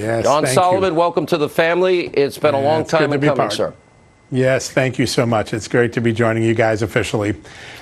Yes, John thank Solomon, you. welcome to the family. It's been a long time in coming, sir. Yes, thank you so much. It's great to be joining you guys officially.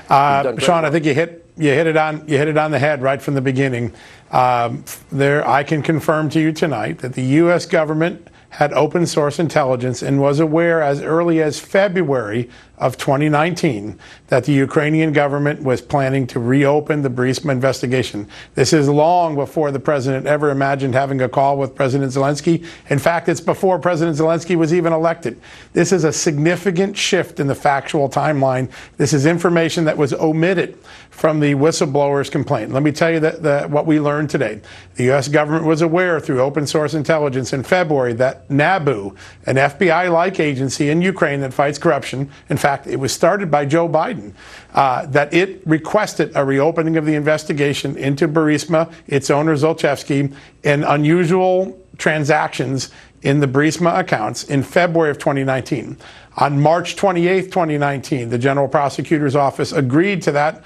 Sean, I think you hit it on the head right from the beginning. I can confirm to you tonight that the U.S. government had open source intelligence and was aware as early as February of 2019 that the Ukrainian government was planning to reopen the Burisma investigation. This is long before the president ever imagined having a call with President Zelensky. In fact, it's before President Zelensky was even elected. This is a significant shift in the factual timeline. This is information that was omitted from the whistleblower's complaint. Let me tell you what we learned today. The U.S. government was aware through open source intelligence in February that NABU, an FBI-like agency in Ukraine that fights corruption, in fact, it was started by Joe Biden, that it requested a reopening of the investigation into Burisma, its owner Zlochevsky, and unusual transactions in the Burisma accounts in February of 2019. On March 28, 2019, the General Prosecutor's Office agreed to that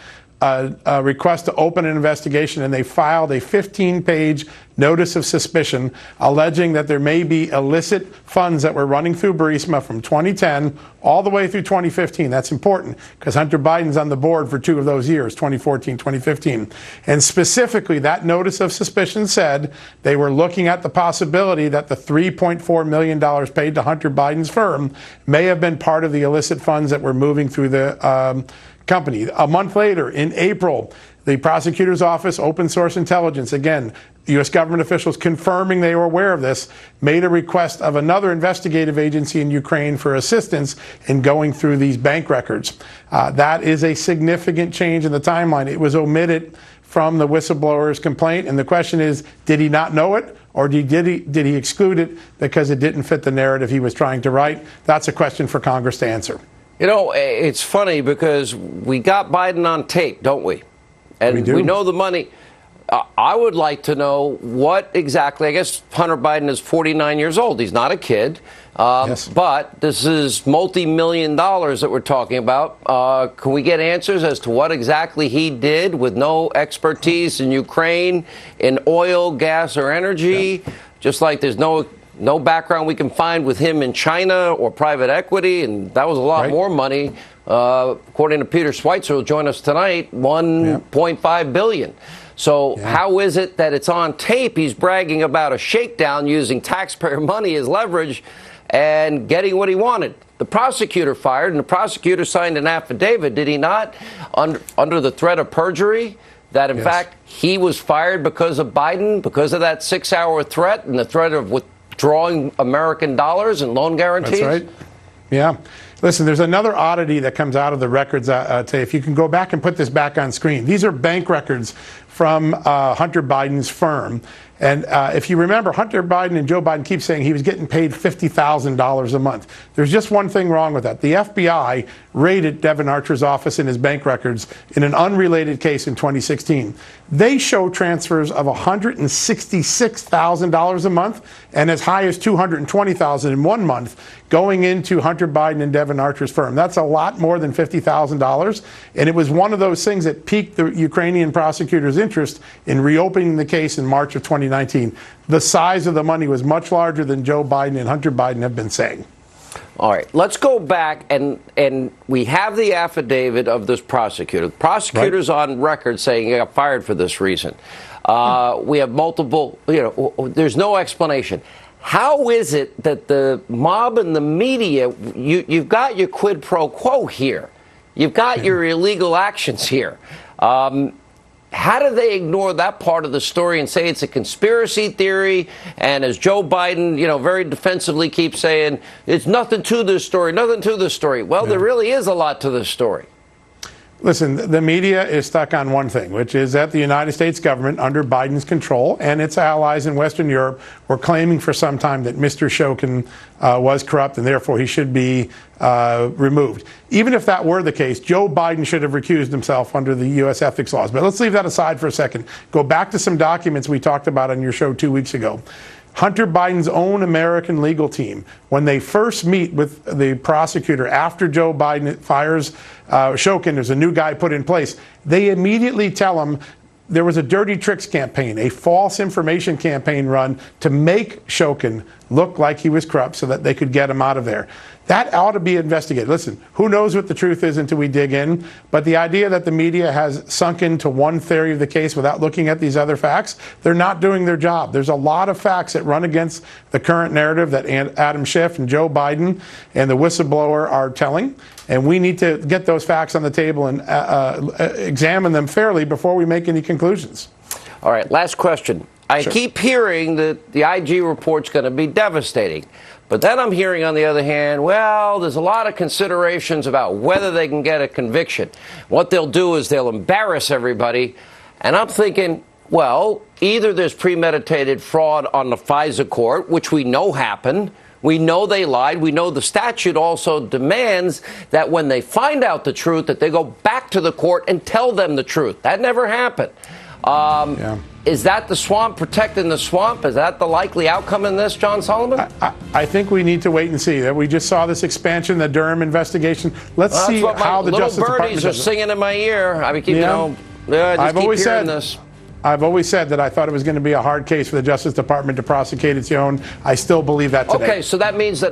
request to open an investigation, and they filed a 15-page notice of suspicion alleging that there may be illicit funds that were running through Burisma from 2010 all the way through 2015. That's important because Hunter Biden's on the board for 2 of those years, 2014, 2015. And specifically, that notice of suspicion said they were looking at the possibility that the $3.4 million paid to Hunter Biden's firm may have been part of the illicit funds that were moving through the company. A month later, in April, the prosecutor's office, open source intelligence, again, U.S. government officials confirming they were aware of this, made a request of another investigative agency in Ukraine for assistance in going through these bank records. That is a significant change in the timeline. It was omitted from the whistleblower's complaint, and the question is, did he not know it, or did he exclude it because it didn't fit the narrative he was trying to write? That's a question for Congress to answer. You know, it's funny because we got Biden on tape, don't we? And we know the money. I would like to know what exactly. I guess Hunter Biden is 49 years old. He's not a kid. Yes. But this is multi-million dollars that we're talking about. Can we get answers as to what exactly he did with no expertise in Ukraine, in oil, gas, or energy? Yeah. Just like there's no background we can find with him in China or private equity, and that was a lot more money. According to Peter Schweitzer, who'll join us tonight, $1.5 billion. So how is it that it's on tape he's bragging about a shakedown using taxpayer money as leverage and getting what he wanted? The prosecutor fired, and the prosecutor signed an affidavit, did he not, under the threat of perjury? That, in fact, he was fired because of Biden, because of that 6-hour threat and the threat of withdrawing American dollars and loan guarantees? That's right. Yeah. Listen, there's another oddity that comes out of the records. If you can go back and put this back on screen. These are bank records from Hunter Biden's firm. And if you remember, Hunter Biden and Joe Biden keep saying he was getting paid $50,000 a month. There's just one thing wrong with that. The FBI raided Devon Archer's office in his bank records in an unrelated case in 2016. They show transfers of $166,000 a month and as high as $220,000 in 1 month going into Hunter Biden and Devon Archer's firm. That's a lot more than $50,000. And it was one of those things that piqued the Ukrainian prosecutor's interest in reopening the case in March of 2019. The size of the money was much larger than Joe Biden and Hunter Biden have been saying. All right, let's go back, and we have the affidavit of this prosecutor. The prosecutor's on record saying he got fired for this reason. We have multiple, there's no explanation. How is it that the mob and the media, you've got your quid pro quo here. You've got your illegal actions here. How do they ignore that part of the story and say it's a conspiracy theory? And as Joe Biden, very defensively keeps saying, it's nothing to this story, nothing to this story. Well, there really is a lot to this story. Listen, the media is stuck on one thing, which is that the United States government, under Biden's control, and its allies in Western Europe, were claiming for some time that Mr. Shokin was corrupt and therefore he should be removed. Even if that were the case, Joe Biden should have recused himself under the U.S. ethics laws. But let's leave that aside for a second. Go back to some documents we talked about on your show 2 weeks ago. Hunter Biden's own American legal team, when they first meet with the prosecutor after Joe Biden fires Shokin, there's a new guy put in place, they immediately tell him there was a dirty tricks campaign, a false information campaign run to make Shokin look like he was corrupt so that they could get him out of there. That ought to be investigated. Listen, who knows what the truth is until we dig in, but the idea that the media has sunk into one theory of the case without looking at these other facts, they're not doing their job. There's a lot of facts that run against the current narrative that Adam Schiff and Joe Biden and the whistleblower are telling, and we need to get those facts on the table and examine them fairly before we make any conclusions. All right, last question. I keep hearing that the IG report's going to be devastating. But then I'm hearing, on the other hand, well, there's a lot of considerations about whether they can get a conviction. What they'll do is they'll embarrass everybody. And I'm thinking, well, either there's premeditated fraud on the FISA court, which we know happened. We know they lied. We know the statute also demands that when they find out the truth, that they go back to the court and tell them the truth. That never happened. Is that the swamp protecting the swamp? Is that the likely outcome in this, John Solomon? I think we need to wait and see. That we just saw this expansion, the Durham investigation. Let's see how the Justice Department does it. Little birdies are singing in my ear. I keep, I've always said this. I've always said that I thought it was going to be a hard case for the Justice Department to prosecute its own. I still believe that today. Okay, so that means that